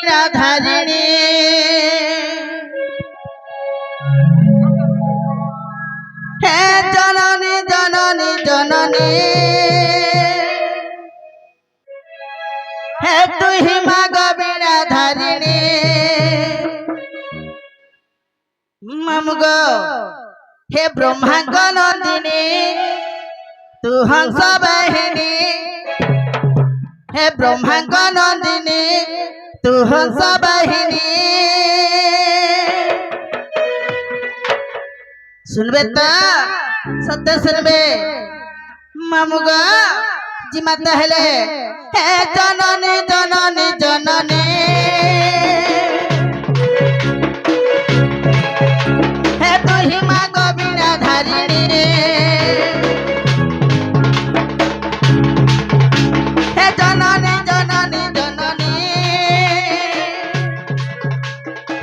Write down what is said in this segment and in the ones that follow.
बीड़ा धारिणी हे जननी जननी जननी हे तू ही माग बीड़ा धारिणी ममग हे ब्रह्मांग नंदिनी तू हंस वाहिनी हे ब्रह्मांग नंदिनी तू हंस वाहिनी सुनबे तो सत्य सुनबे ममुग जी माता हेले हे जननी जननी जननी हे तू ही मां गोविंदा धारिणी हे जननी जननी जननी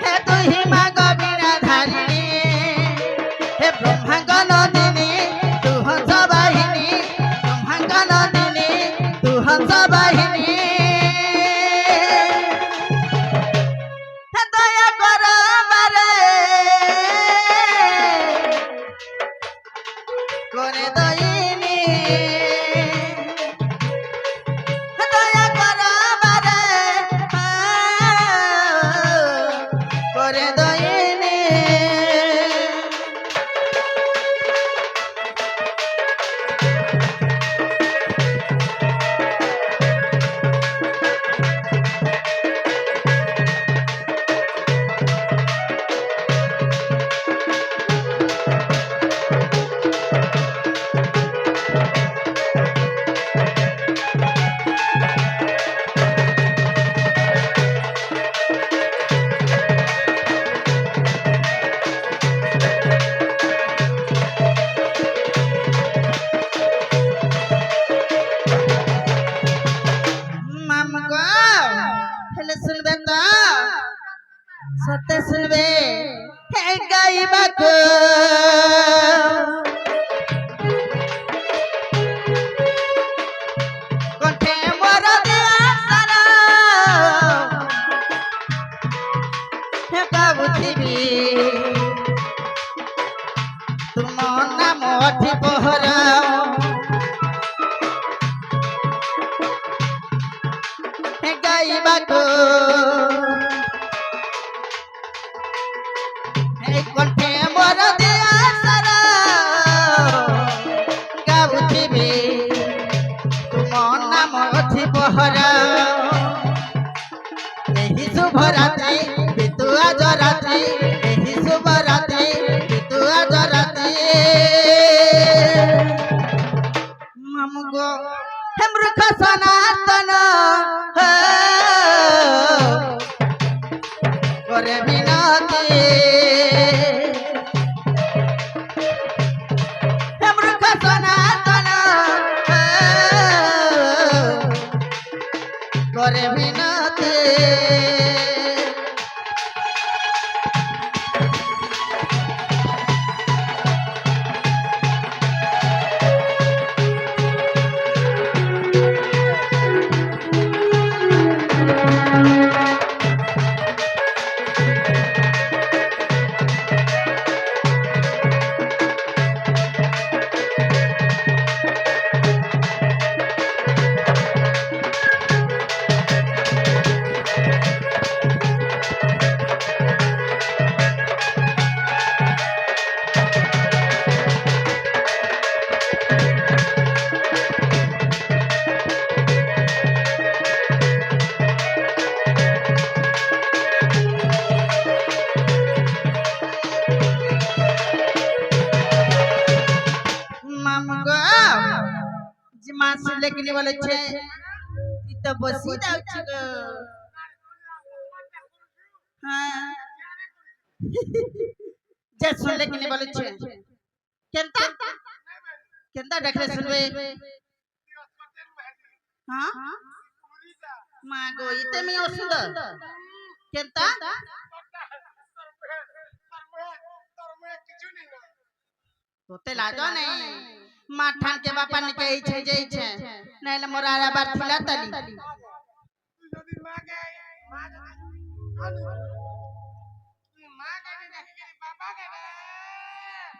हे तू ही मां गोविंदा धारिणी हे ब्रह्मांग नंदिनी तू हंस वाहिनी ब्रह्मांग नंदिनी तू हंस वाहिनी हे दया कर मारे कोने दयिनी हे दया कर मारे कोने दयिनी सुनबे तो सत्य सुनबे हे गाइबा को कंठे मोर दिया सारा हे गाउथिबी तुम नाम अठी पहरा हे गाइबा को हे कंठे मोर दिया सारा गाउथिबी तुम नाम अठी पहरा एही शुभ रात्रि बितु आज रात्रि एही शुभ रात्रि बितु आज रात्रि ममगो हे मूर्ख सनातन करे विनती हे मूर्ख सनातन करे विनती मासी लेकिन बोले छे ई तो बसी जाउ छ ग हां जे सुन लेकिन बोले छे केनता केनता देखले सुनबे हां मां गो इते में ओसुद केनता तोते लाजो नहीं माठान के बापा ने कही छे जई छे नैले मोरारा बार थिला तली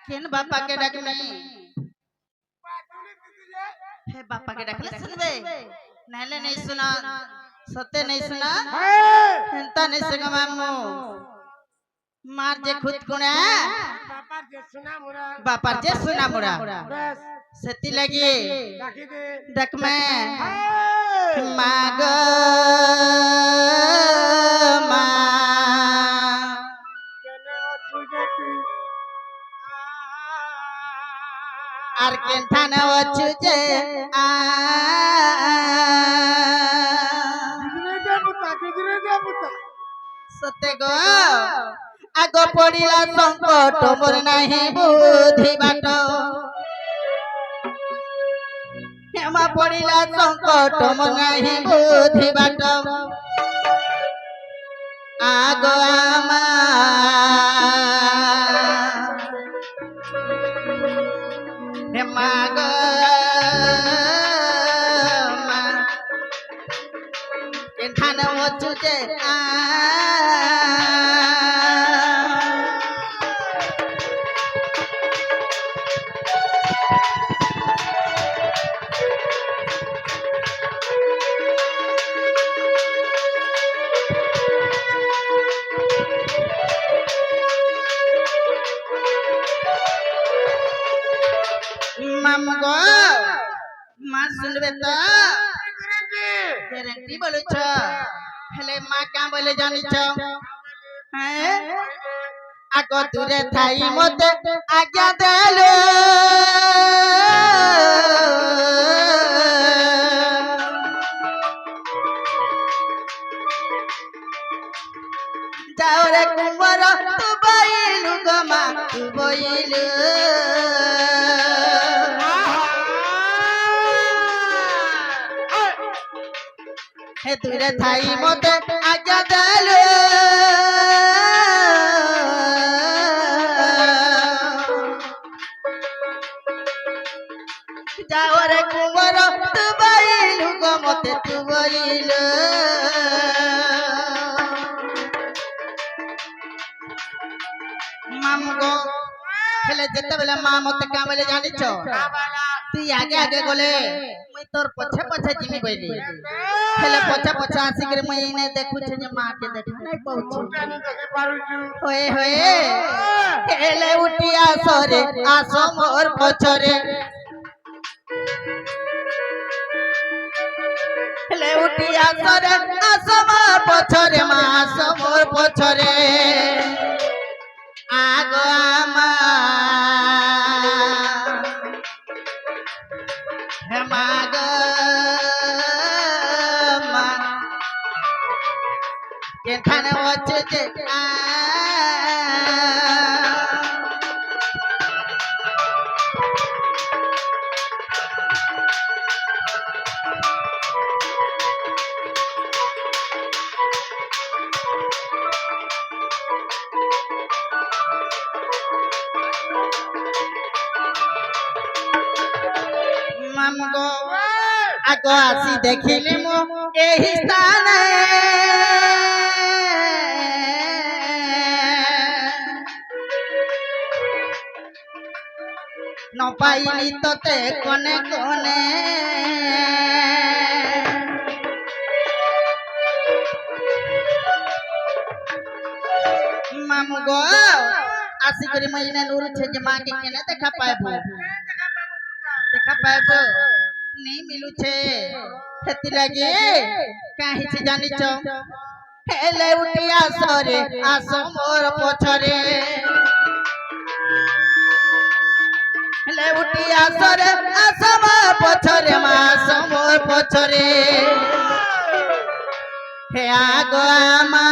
केन बापा के डाकने हे बापा के डाकले सुनबे नहले नहीं सुना सत्य नहीं सुना हेंता नहीं सुना मामू मार जे खुद गुणा बापर जे सुना मुरा सती लगी देख मैं माग আর কেনখানে অছু যে সতে গো আগ পড়িলা সংকট মোর নাহি বুদ্ধি বাট হেমা পড়িলা সংকট মোর নাহি বুদ্ধি বাট আগ আমা মাগ কেনখানে অছু যে মামগো মা শুনবে তো গ্যারান্টি বলেছ হেলে মা কা বলে জানিছ হ্যাঁ আগ দূরে থাই মতে আজ্ঞা দেলে যাও রে কুমার তু বইলু গো মা তু বইলু হে দূরে থাই মতে আজ্ঞা দেলে যাও রে কুমার তু বইলু গো মতে তু বইলু মামগো হেলে যেতেবেলে মা মতে কা বলে জানিছ তুই আগে আগে গলে মুই তোর পছে পছে জিমি বইলি হেলে পছে পছে আসি করে মুই ইনে দেখুছে যে মা কে দেখা নাই পাউছি হয়ে হয়ে হেলে উঠিয়া সরে আসো মোর পছরে হেলে উঠিয়া সরে আসো মোর পছরে মা আসো মোর পছরে আগো আমা হে মাগ মা কেনখানে অছু যে মামগো আগ আসি দেখিলি মো এই স্থানে ন পাইলি তোতে কোনে কোনে মামগো আসি করে মইনে নুরছে যে মাকে কেনে দেখা পাইবো দেখা পাইবো नहीं मिलू छे हेती लगे काहे से जानिच हेले उठिया सरे आसो मोर पछरे हेले उठिया सरे आसो मोर पछरे मासो मोर पछरे हे आगो आमा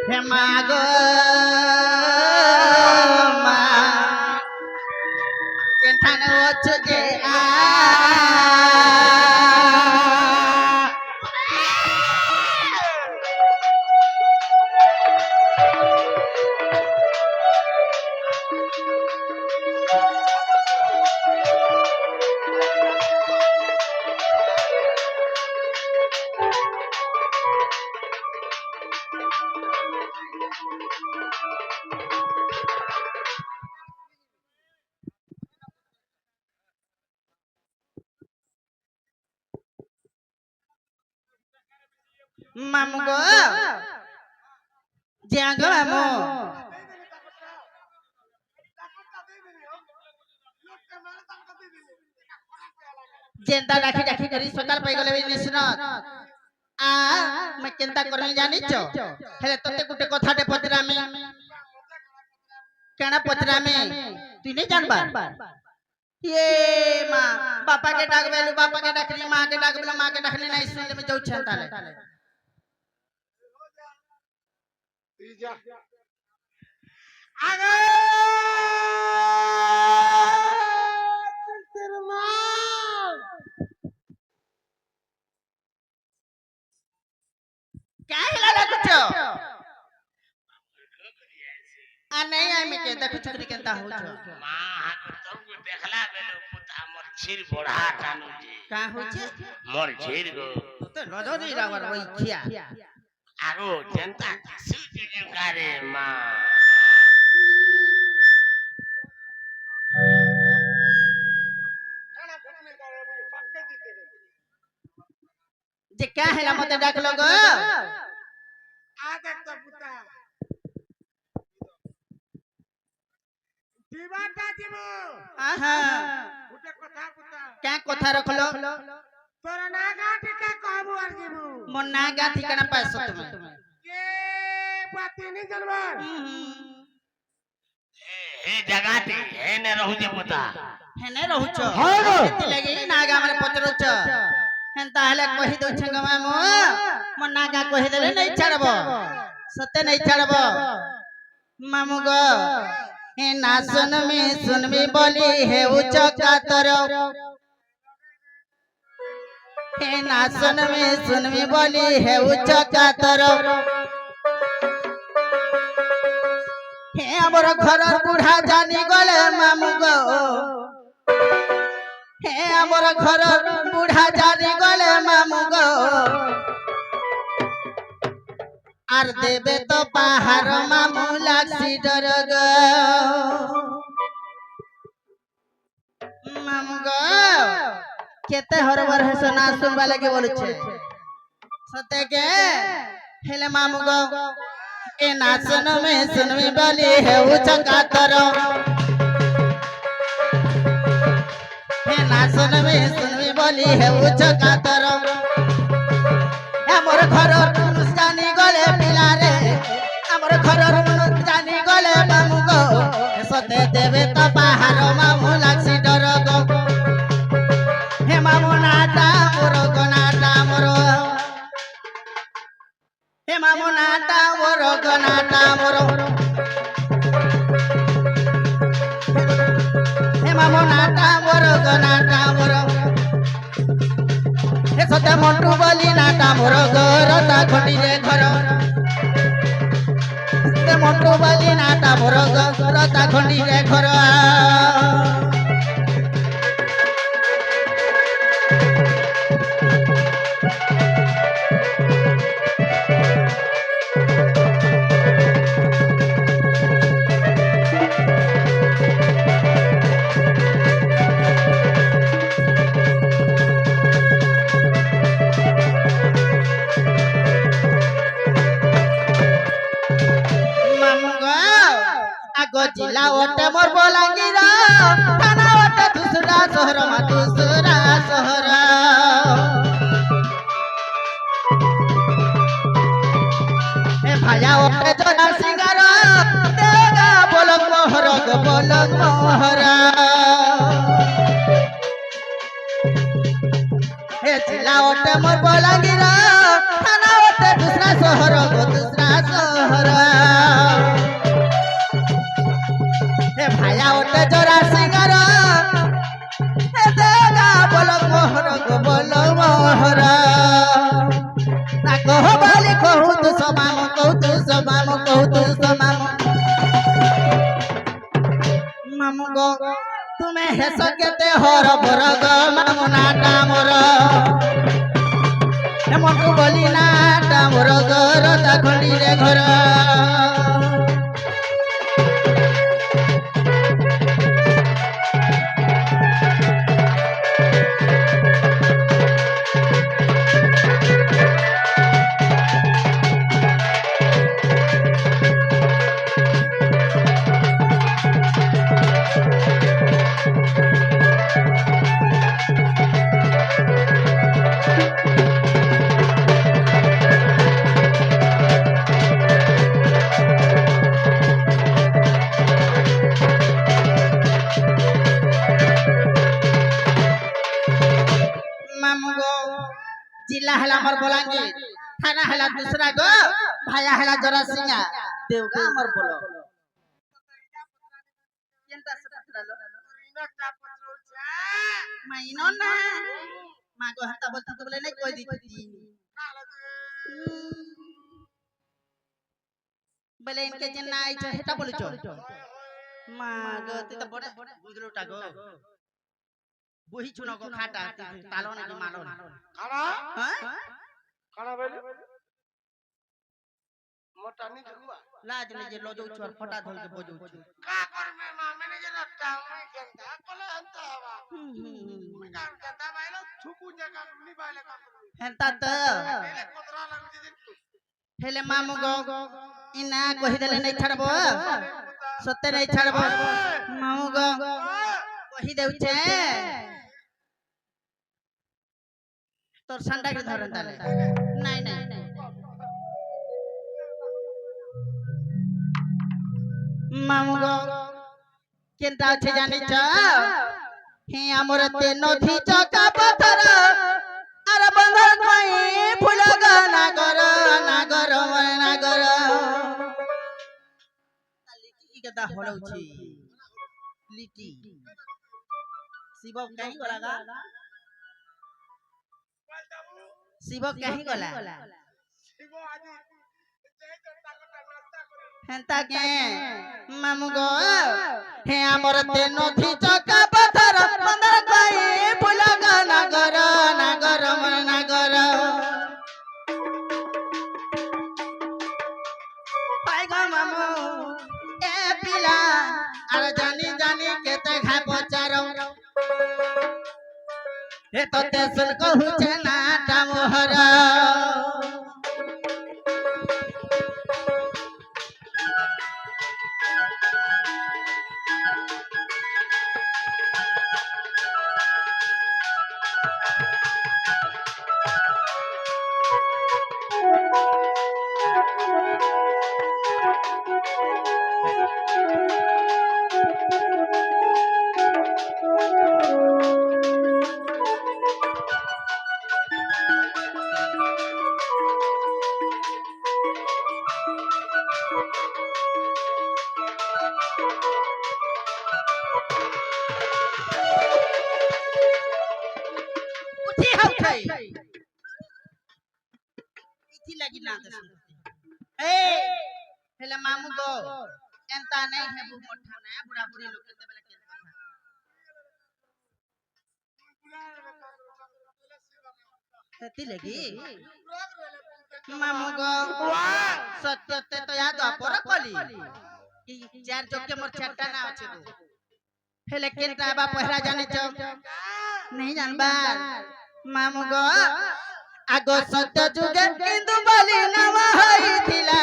हे मागो मा কেনখানে অছু যে মামু গো জিয়াঙ্গ মামু जेंता राखी राखी करी सकाल पाई गले निश्चित आ मैं केंता करमी जानी छो हेले तते गुटे कथाटे पचरामी केना पचरामी तू नहीं जानबा ये मां बापा के डाक बेलु बापा के डाकली मां के डाक बेलु मां के डाकली नहीं सुन में जाऊ छंताले तीजा आगे क्या हिला रखछो आ नहीं आई में के देखु छकरी केंता हो छो मां हाथ तो देखला बेलो पुता मोर छीर बड़ा टानु जी का हो छे मोर छीर गो तो लदो दी रावर वई खिया आगो जनता सुजु जुगारे मां जे क्या हिला मते डाक लोग आ देख तो पुता जीवाटा जीवो आहा उठे कथा पुता क्या कथा रखलो तोरा ना गाठी का कहबो आर जीवो मोर ना गाथी केना पैसा तुम्हें के बात नहीं जनवा हे जगाती हे ने रहू जे पुता हेने रहूचो केति लगे नागा माने पचरोचो हेंता हले कहि दो छंग मामो मोर नागा कहि देले नहीं छाड़बो सते नहीं छाड़बो मामू गो हे ना सुनमी बोली हे उच्च कातर हे ना सुनमी बोली हे उच्च कातर हे हमर घर बुढ़ा जानी गले मामू गो हे हमर घर बुढ़ा जानी गले मामू गो आर देबे तो बाहर मामू लासी डर गो मामू गो केते हरबर है सुना सुनबा लगे बोलु छे सते के हेले मामू गो ए ना सुनमी बोली है उच्च कातर हे ना सुनमी बोली है उच्च कातर हमर घर जानी गले पिला रे हमर घर जानी गले मामू गो सते देबे तो बाहर मामू लासी डर गो हे मामू नाटा मोर गनाटा मोर हे मामू नाटा मोर गनाटा मोर हे मामू नाटा मोर गनाटा मोर हे सते मंटू बोली नाटा मोर घर ता खंडी रे घर हे मंटू बोली नाटा मोर घर ता खंडी रे घर जिला ओटे मोर बोलांगीर थाना ओटे दूसरा शहर मा दूसरा शहर ए भाया ओटे जोना सिंगार देगा बोलक मोहर गो बोलक मोहर ए जिला ओटे मोर बोलांगीर थाना ओटे दूसरा शहर गो दूसरा शहर भाया ओटे जोरा सिंगार देगा बोल मोहर गो बोल मोहर ना कह बोली कहू तू समाम कहू तू समाम कहू तू समाम मामू गो तुम्हें हेस केते हर बर गो मामू नाटा मोर हेमंतु बोली नाटा मोर घर ता खंडी रे घर जिला हेला हमर बलांगीर थाना हेला दूसरा गो भाया हेला जरा सिंगा देवगा हमर बोलो केनता सत्रलो माइनो ना मागो हता बोलता तो बोले नहीं कोई दिती बोले इनके जे ना आइछ हेटा बोलछो मागो ती तो बड़े बुझलोटा गो বহি চুনো গো খাটা তালো নাকি মালো খানা হ্যাঁ খানা বলে মোটা নি দেখবা লাজ নে যে লজৌ ছর ফটা ধল के বজৌ छु का करमे मा मैनेजर टाउन केंदा कोले अंता हवा काम केंदा बाइलो छुकु जका नी बाइले काम हेंता त पहले कोतरा लागु जे हेले मामू गो इना कहि देले नहीं छड़बो सत्य नहीं छड़बो मामू गो कहि देउ छे तोर संडा के धरन ताले नहीं नहीं मामू गो केनता আছে জানিছ হে আমর তে নথি চকা পথর আর বন্ধর কই ফুল গানা গর নাগর নাগর লিটি কেদা হলউছি লিটি শিব কাহি গলা শিব কাহি গলা शिव आदि जय जनता को नाश्ता करे হেন্তা কে মামু গো হে আমর তে নথি চকা পথর বন্ধর কই ফুল গানা গর নাগর নাগর পাই গো মামু এ পিলা আর জানি জানি কেতে খাই পচার এ তো তে সুন কহুছে না টামহর उठी हौ थई इथि लगी ना दस ए हेले मामू गो एंता नहीं है बु मोठा ना बुढ़ा बुढ़ी लोग के बेला के हती लगी मामू गो सत्य ते तो याद अपर कली ई चार जग के मोर छट्टा ना अछि दो हेले केनता बा पहरा जाने छ नहीं जानबा मामू गो आगो सत्य जुगे हिंदू बलि नवा होइथिला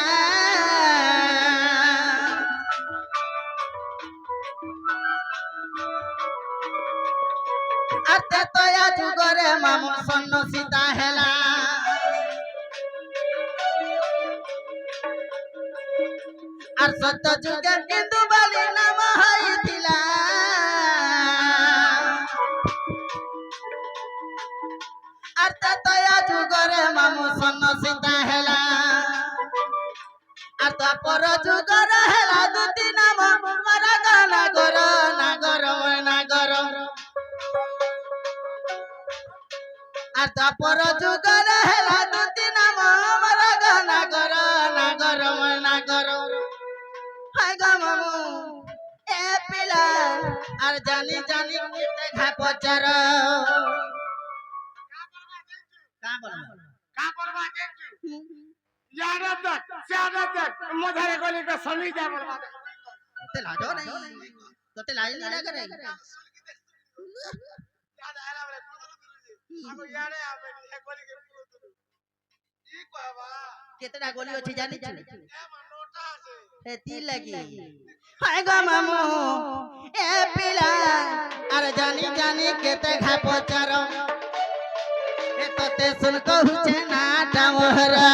अते तया जुगरे मामू सन्न सीता हेला আর সত্য যুগে হিন্দু বলি নাম হইছিল আর তয়া যুগরে মামু সন্ন সীতা হেলা আর তারপর যুগরে হেলা দুটি নাম মারা গানা গর নাগর নাগর আর তারপর যুগরে হেলা দুটি নাম মারা গানা গর নাগর নাগর हाय गा मामू ए पिला আর জানি জানি কেতে ঘা পচার का बोल का करबा देखू याद तक ज्यादा तक मधारे गली के सनी जा बर्बाद ते लाजो नहीं तो ते लाज नहीं लग रे याद आला बले हम यारे आबे ए गली के पूरो ई कहबा केतरा गोली अछि जानि छी ए मनोटा से एती लगी हाय गा मामू ए पिला আর জানি জানি কেতে ঘা পচার এ তোতে শুন কহুছে না ডামহরা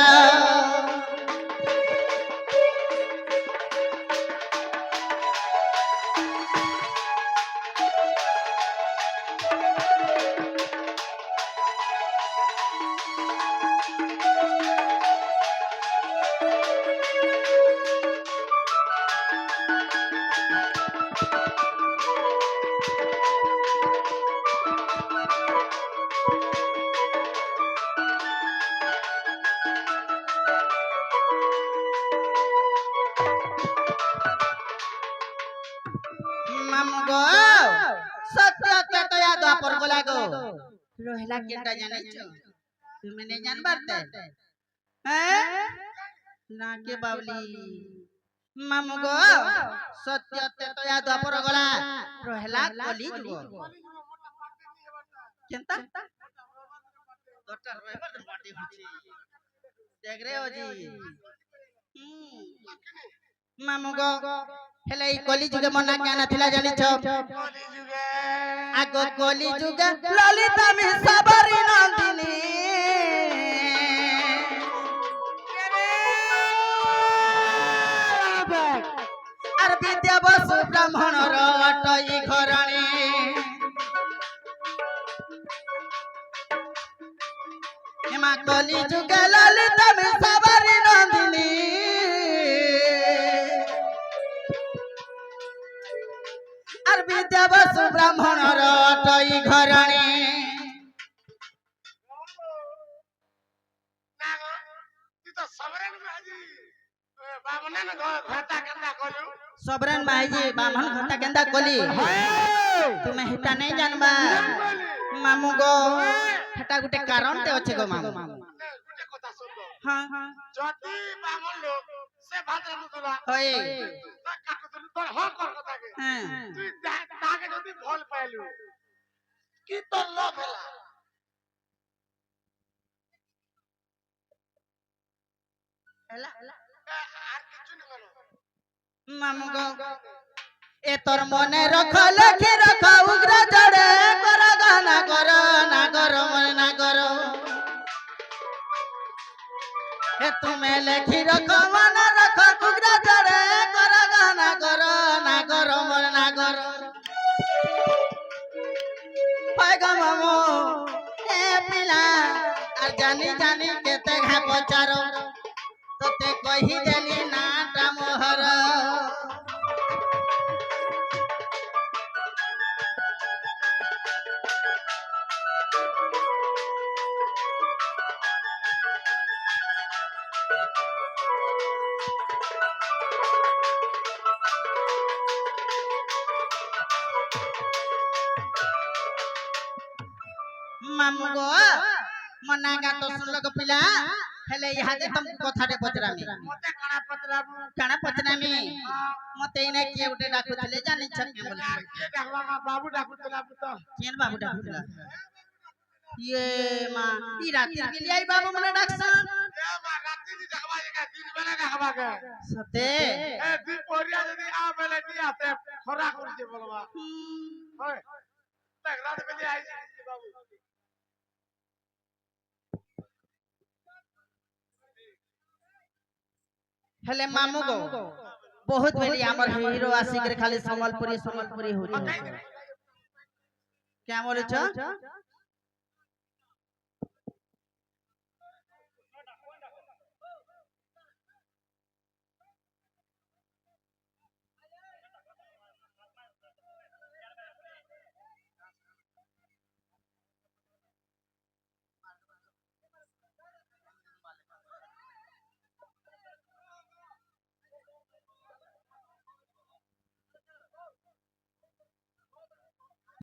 গো সত্য তো ইয়া দ্বাপর গলা গো রহিলা কেটা জানিছ তুমি নেই জানবারতে হ্যাঁ না কে বাবলি মামু গো সত্য তো ইয়া দ্বাপর গলা রহিলা কলি যুগ কেনতা ডক্টর রহিবার বাটি হচ্ছে দেখ রে ওজি মামু গো হেলে এই কলি যুগে মনা কেন থিলা জানিছ কলি যুগে আগ কলি যুগে ললিতা মে সবারি নন্দিনী আর বিদ্যা বসু ব্রাহ্মণর অটই ঘরণী হেমা কলি যুগে ললিতা মে সবারি নন্দিনী আর বিদ্যা বসু ব্রাহ্মণর অটই ঘরণী না গো তুই তো সবরেন মাঝি বামনে না ঘটা কেন্দা কলু सबरन माईजी बामन घटा केंदा कोली तुम्हें हिता नहीं जानबा मामू गो हेटा गुटे कारण ते अछि गो मामू গুটে কথা শুনবো हां যদি বামন লোক সে ভাদ্র মুতলা होए তা কাকু তুমি তোর হক কর কথাকে हां তুই তাকে যদি ভুল পাইলু কি তোর লোভ হেলা আর কিছু না বলো मामू गो ए तोर मने रख लेखि रख उग्र जड़े कर गाना कर ना कर मन ना कर ए तुम्हें लेखि रख मन रख उग्र जड़े कर गाना कर ना कर मन ना कर पाएगा मामू ए पिला আর জানি জানি কেতে ঘা পচারো তোতে কহি দেলি না মোহর मामू गो मना गा तो सुन लो पिला हेले यहाँ दे तुम कथाटे पचरामी মতে কানা পত্রাবু काना पचरामी मते इने के उठे डाकुतले जानि छके बोले কে ডাকবা মা বাবু ডাকুতলা পুত केन बाबू डाकुतला ये मां ई राती के लिए आई बाबू मने डाकसन এ মা রাতি দি ডাকবা একা দিন বেলা ডাকবা কে सते এ দি পরিয়া যদি আ বেলা নি আসে খরা করতে বলবা হয় দেখ রাত বেলা আইছি বাবু हेले मामू गो बहुत बेली हमर हीरो आशिक रे खाली संबलपुरी संबलपुरी होरी क्या बोले छ